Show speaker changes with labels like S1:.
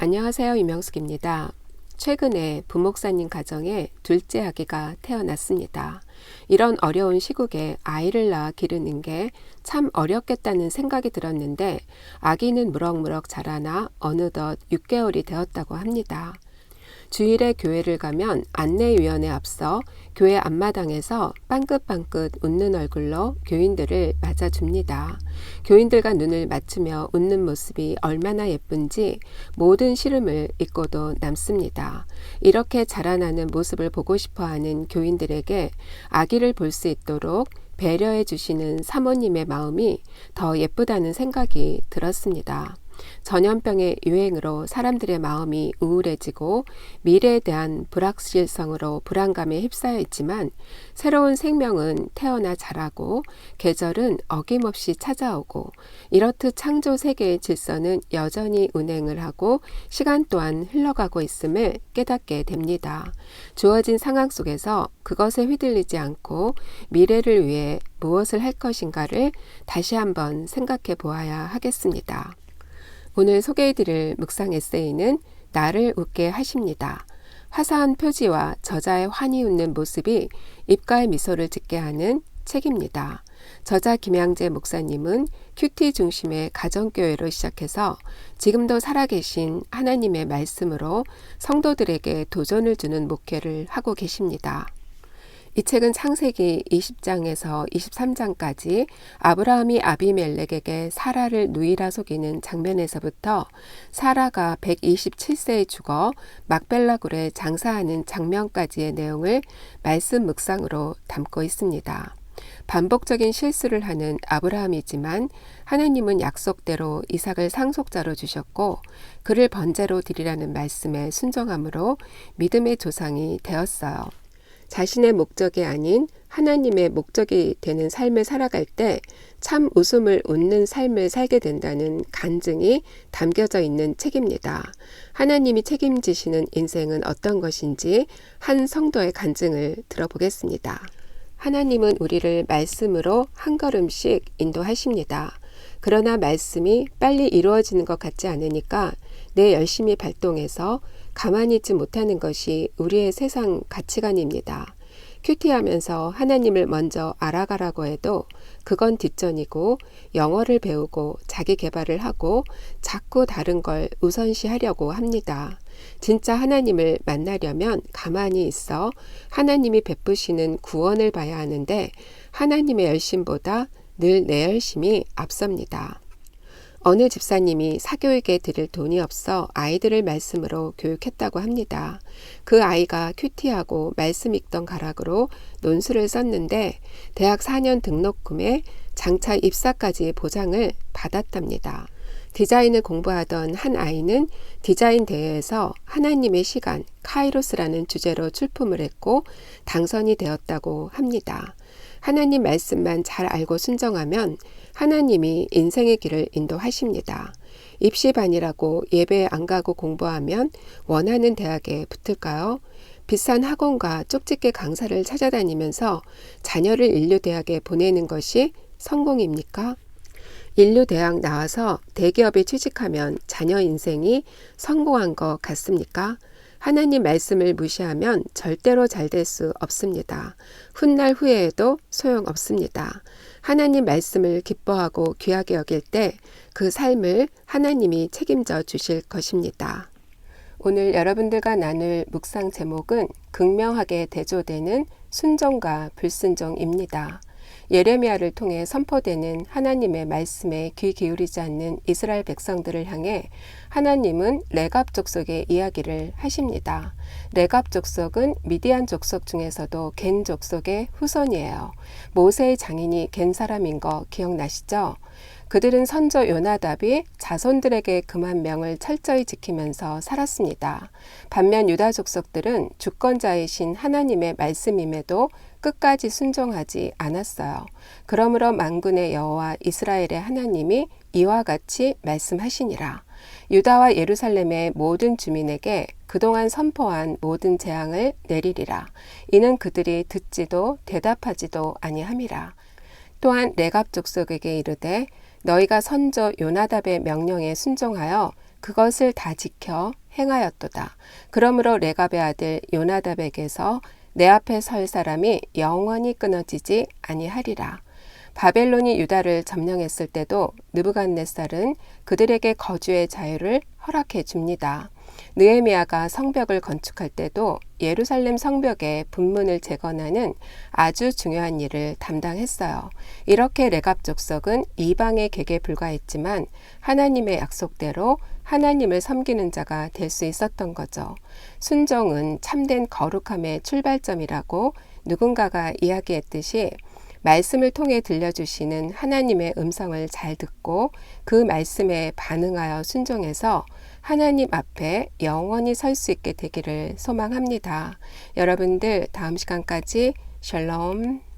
S1: 안녕하세요. 이명숙입니다. 최근에 부목사님 가정에 둘째 아기가 태어났습니다. 이런 어려운 시국에 아이를 낳아 기르는 게 참 어렵겠다는 생각이 들었는데 아기는 무럭무럭 자라나 어느덧 6개월이 되었다고 합니다. 주일에 교회를 가면 안내위원에 앞서 교회 앞마당에서 빵긋빵긋 웃는 얼굴로 교인들을 맞아줍니다. 교인들과 눈을 맞추며 웃는 모습이 얼마나 예쁜지 모든 시름을 잊고도 남습니다. 이렇게 자라나는 모습을 보고 싶어하는 교인들에게 아기를 볼 수 있도록 배려해 주시는 사모님의 마음이 더 예쁘다는 생각이 들었습니다. 전염병의 유행으로 사람들의 마음이 우울해지고 미래에 대한 불확실성으로 불안감에 휩싸여 있지만 새로운 생명은 태어나 자라고 계절은 어김없이 찾아오고 이렇듯 창조 세계의 질서는 여전히 운행을 하고 시간 또한 흘러가고 있음을 깨닫게 됩니다. 주어진 상황 속에서 그것에 휘둘리지 않고 미래를 위해 무엇을 할 것인가를 다시 한번 생각해 보아야 하겠습니다. 오늘 소개해드릴 묵상 에세이는 나를 웃게 하십니다. 화사한 표지와 저자의 환히 웃는 모습이 입가에 미소를 짓게 하는 책입니다. 저자 김양재 목사님은 큐티 중심의 가정교회로 시작해서 지금도 살아계신 하나님의 말씀으로 성도들에게 도전을 주는 목회를 하고 계십니다. 이 책은 창세기 20장에서 23장까지 아브라함이 아비멜렉에게 사라를 누이라 속이는 장면에서부터 사라가 127세에 죽어 막벨라굴에 장사하는 장면까지의 내용을 말씀 묵상으로 담고 있습니다. 반복적인 실수를 하는 아브라함이지만 하나님은 약속대로 이삭을 상속자로 주셨고 그를 번제로 드리라는 말씀에 순종함으로 믿음의 조상이 되었어요. 자신의 목적이 아닌 하나님의 목적이 되는 삶을 살아갈 때 참 웃음을 웃는 삶을 살게 된다는 간증이 담겨져 있는 책입니다. 하나님이 책임지시는 인생은 어떤 것인지 한 성도의 간증을 들어보겠습니다. 하나님은 우리를 말씀으로 한 걸음씩 인도하십니다. 그러나 말씀이 빨리 이루어지는 것 같지 않으니까 내 열심히 발동해서 가만히 있지 못하는 것이 우리의 세상 가치관입니다. 큐티하면서 하나님을 먼저 알아가라고 해도 그건 뒷전이고 영어를 배우고 자기 개발을 하고 자꾸 다른 걸 우선시하려고 합니다. 진짜 하나님을 만나려면 가만히 있어 하나님이 베푸시는 구원을 봐야 하는데 하나님의 열심보다 늘 내 열심이 앞섭니다. 어느 집사님이 사교육에 드릴 돈이 없어 아이들을 말씀으로 교육했다고 합니다. 그 아이가 큐티하고 말씀 읽던 가락으로 논술을 썼는데 대학 4년 등록금에 장차 입사까지 보장을 받았답니다. 디자인을 공부하던 한 아이는 디자인 대회에서 하나님의 시간, 카이로스라는 주제로 출품을 했고 당선이 되었다고 합니다. 하나님 말씀만 잘 알고 순종하면 하나님이 인생의 길을 인도하십니다. 입시반이라고 예배 안 가고 공부하면 원하는 대학에 붙을까요? 비싼 학원과 쪽집게 강사를 찾아다니면서 자녀를 인류대학에 보내는 것이 성공입니까? 인류대학 나와서 대기업에 취직하면 자녀 인생이 성공한 것 같습니까? 하나님 말씀을 무시하면 절대로 잘 될 수 없습니다. 훗날 후회해도 소용없습니다. 하나님 말씀을 기뻐하고 귀하게 여길 때 그 삶을 하나님이 책임져 주실 것입니다. 오늘 여러분들과 나눌 묵상 제목은 극명하게 대조되는 순종과 불순종입니다. 예레미야를 통해 선포되는 하나님의 말씀에 귀 기울이지 않는 이스라엘 백성들을 향해 하나님은 레갑 족속의 이야기를 하십니다. 레갑 족속은 미디안 족속 중에서도 겐 족속의 후손이에요. 모세의 장인이 겐 사람인 거 기억나시죠? 그들은 선조 요나답이 자손들에게 금한 명을 철저히 지키면서 살았습니다. 반면 유다 족속들은 주권자이신 하나님의 말씀임에도 끝까지 순종하지 않았어요. 그러므로 만군의 여호와 이스라엘의 하나님이 이와 같이 말씀하시니라. 유다와 예루살렘의 모든 주민에게 그동안 선포한 모든 재앙을 내리리라. 이는 그들이 듣지도 대답하지도 아니함이라. 또한 레갑 족속에게 이르되 너희가 선조 요나답의 명령에 순종하여 그것을 다 지켜 행하였도다. 그러므로 레갑의 아들 요나답에게서 내 앞에 설 사람이 영원히 끊어지지 아니하리라. 바벨론이 유다를 점령했을 때도 느부갓네살은 그들에게 거주의 자유를 허락해 줍니다. 느헤미야가 성벽을 건축할 때도 예루살렘 성벽의 분문을 재건하는 아주 중요한 일을 담당했어요. 이렇게 레갑 족속은 이방의 객에 불과했지만 하나님의 약속대로 하나님을 섬기는 자가 될 수 있었던 거죠. 순종은 참된 거룩함의 출발점이라고 누군가가 이야기했듯이 말씀을 통해 들려주시는 하나님의 음성을 잘 듣고 그 말씀에 반응하여 순종해서 하나님 앞에 영원히 설 수 있게 되기를 소망합니다. 여러분들 다음 시간까지 샬롬.